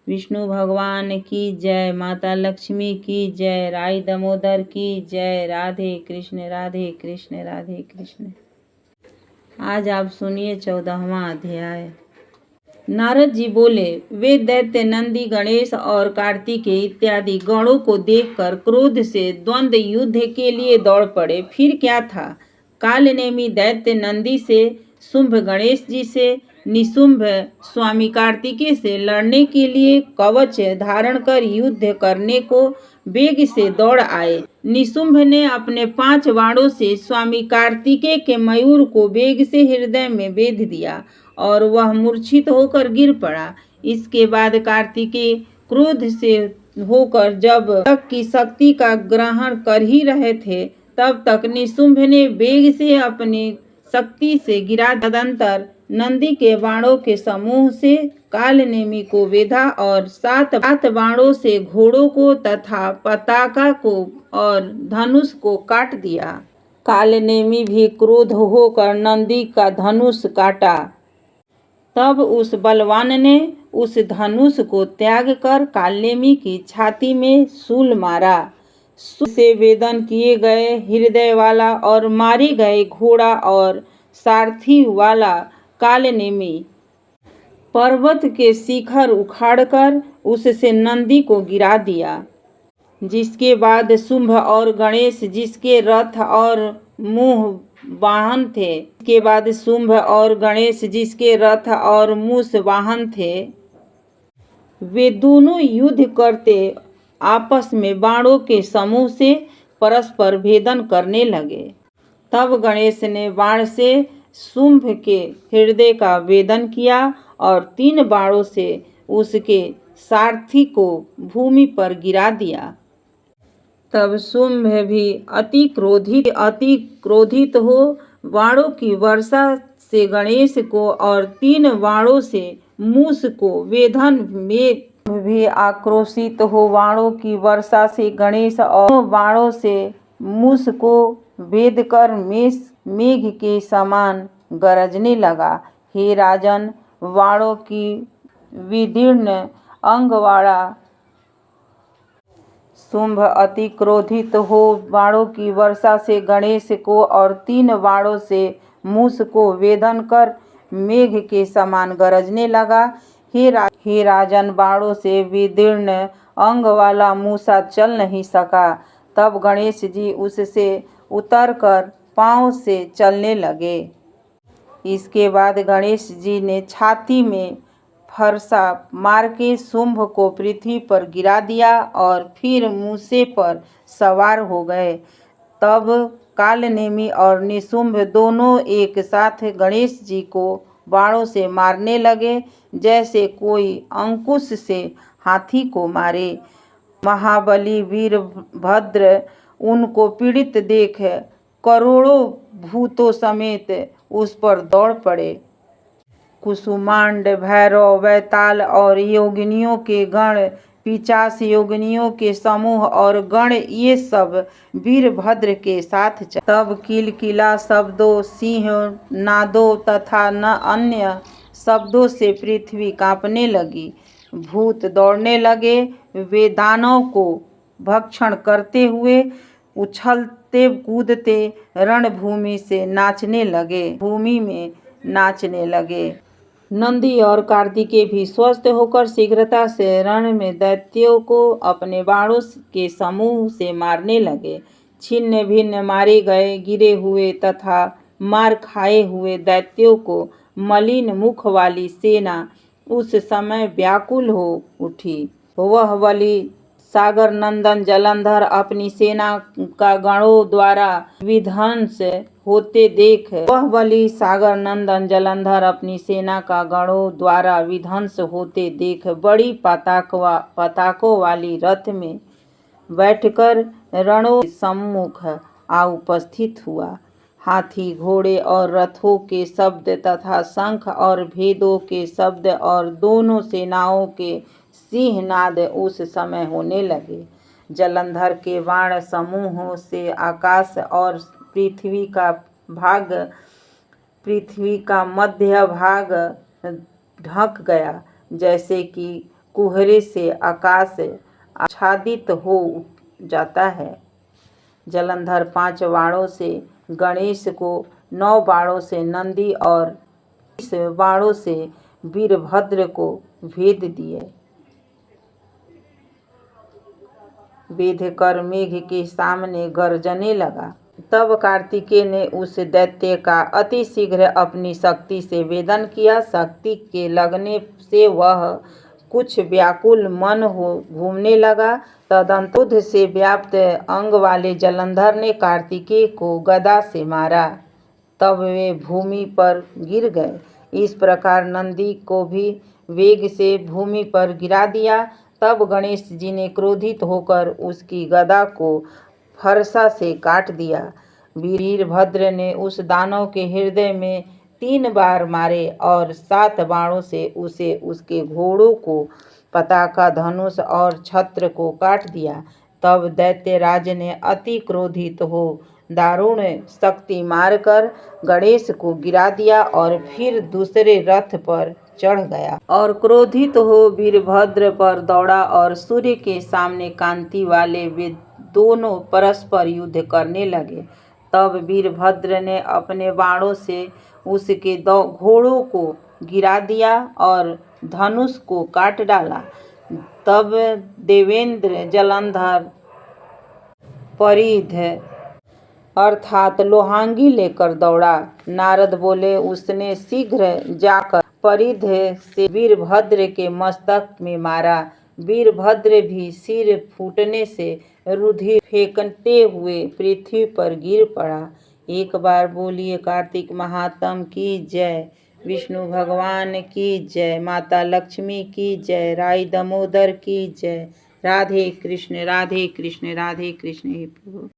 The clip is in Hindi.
विष्णु भगवान की जय, माता लक्ष्मी की जय, राई दामोदर की जय। राधे कृष्ण राधे कृष्ण राधे कृष्ण। आज आप सुनिए 14वां अध्याय। नारद जी बोले, वे दैत्य नंदी, गणेश और कार्तिकेय इत्यादि गणों को देखकर क्रोध से द्वंद्व युद्ध के लिए दौड़ पड़े। फिर क्या था? कालनेमी दैत्य नंदी से, शुंभ गणेश जी से, निशुंभ स्वामी कार्तिकेय से लड़ने के लिए कवच धारण कर युद्ध करने को वेग से दौड़ आए। निशुंभ ने अपने 5 बाणों से स्वामी कार्तिकेय के मयूर को वेग से हृदय में बेध दिया और वह मूर्छित होकर गिर पड़ा। इसके बाद कार्तिकेय क्रोध से होकर जब तक की शक्ति का ग्रहण कर ही रहे थे, तब तक निशुंभ ने वेग से अपनी शक्ति से गिरा। तदंतर नंदी के बाणों के समूह से कालनेमी को वेधा और 7 बाणों से घोड़ों को तथा पताका को और धनुष को काट दिया। कालनेमी भी क्रोध होकर नंदी का धनुष काटा। तब उस बलवान ने उस धनुष को त्याग कर कालनेमी की छाती में शूल मारा। शूल से वेदन किए गए हृदय वाला और मारे गए घोड़ा और सारथी वाला कालनेमी पर्वत के शिखर उखाड़कर उससे नंदी को गिरा दिया। जिसके बाद शुंभ और गणेश, जिसके रथ और मुंह वाहन थे, इसके बाद शुंभ और गणेश जिसके रथ और मूष वाहन थे, वे दोनों युद्ध करते आपस में बाणों के समूह से परस्पर भेदन करने लगे। तब गणेश ने बाण से शुंभ के हृदय का भेदन किया और 3 बाणों से उसके सारथी को भूमि पर गिरा दिया। तब शुंभ भी अति क्रोधित हो बाणों की वर्षा से गणेश को और 3 बाणों से मूष को वेधन में भी आक्रोशित हो बाणों की वर्षा से गणेश और बाणों से मूष को वेध कर मेघ के समान गरजने लगा। हे राजन, बाणों की विदीर्ण अंग वाला शुंभ अति क्रोधित हो बाणों की वर्षा से गणेश को और 3 बाणों से मूष को वेधन कर मेघ के समान गरजने लगा। हे राजन, बाणों से विदीर्ण अंग वाला मूषा चल नहीं सका। तब गणेश जी उससे उतरकर पांव से चलने लगे। इसके बाद गणेश जी ने छाती में फरसा मार के शुंभ को पृथ्वी पर गिरा दिया और फिर मूसे पर सवार हो गए। तब कालनेमी और निशुंभ दोनों एक साथ गणेश जी को बाणों से मारने लगे, जैसे कोई अंकुश से हाथी को मारे। महाबली वीरभद्र उनको पीड़ित देख करोड़ों भूतों समेत उस पर दौड़ पड़े। कुसुमांड, भैरव, वैताल और योगिनियों के गण, पिशाच योगिनियों के समूह और गण, ये सब वीरभद्र के साथ चले। तब किलकिला शब्दों, सिंह नादों तथा अन्य शब्दों से पृथ्वी कांपने लगी। भूत दौड़ने लगे। वे दानव को भक्षण करते हुए उछलते कूदते रणभूमि से भूमि में नाचने लगे। नंदी और कार्तिकेय भी स्वस्थ होकर शीघ्रता से रण में दैत्यों को अपने बाणों के समूह से मारने लगे। छिन्न भिन्न मारे गए, गिरे हुए तथा मार खाए हुए दैत्यों को मलिन मुख वाली सेना उस समय व्याकुल हो उठी। वह बलि सागर नंदन जलंधर अपनी सेना का गणों द्वारा विध्वंस होते देख बड़ी पताकों वाली रथ में बैठकर रणों के सम्मुख आ उपस्थित हुआ। हाथी, घोड़े और रथों के शब्द तथा शंख और भेदों के शब्द और दोनों सेनाओं के सिंहनाद उस समय होने लगे। जलंधर के बाण समूहों से आकाश और पृथ्वी का मध्य भाग ढक गया, जैसे कि कुहरे से आकाश आच्छादित हो जाता है। जलंधर 5 बाणों से गणेश को, 9 बाणों से नंदी और 20 बाणों से वीरभद्र को भेद दिए। वेद कर मेघ के सामने गरजने लगा। तब कार्तिकेय ने उस दैत्य का अति शीघ्र अपनी शक्ति से वेदन किया। शक्ति के लगने से वह कुछ व्याकुल मन हो घूमने लगा। तदंतुध से व्याप्त अंग वाले जलंधर ने कार्तिकेय को गदा से मारा, तब वे भूमि पर गिर गए। इस प्रकार नंदी को भी वेग से भूमि पर गिरा दिया। तब गणेश जी ने क्रोधित होकर उसकी गदा को फरसा से काट दिया। वीरभद्र ने उस दानव के हृदय में 3 बार मारे और 7 बाणों से उसे, उसके घोड़ों को, पताका, धनुष और छत्र को काट दिया। तब दैत्यराज ने अति क्रोधित हो दारुण शक्ति मारकर गणेश को गिरा दिया और फिर दूसरे रथ पर चढ़ गया और क्रोधित हो वीरभद्र पर दौड़ा और सूर्य के सामने कांति वाले वे दोनों परस्पर युद्ध करने लगे। तब वीरभद्र ने अपने बाणों से उसके घोड़ों को गिरा दिया और धनुष को काट डाला। तब देवेंद्र जलंधर परिध अर्थात लोहांगी लेकर दौड़ा। नारद बोले, उसने शीघ्र जाकर परिध से वीरभद्र के मस्तक में मारा। वीरभद्र भी सिर फूटने से रुधिर फेंकते हुए पृथ्वी पर गिर पड़ा। एक बार बोलिए कार्तिक महात्म की जय, विष्णु भगवान की जय, माता लक्ष्मी की जय, राई दामोदर की जय। राधे कृष्ण राधे कृष्ण राधे कृष्ण। हे प्रभु।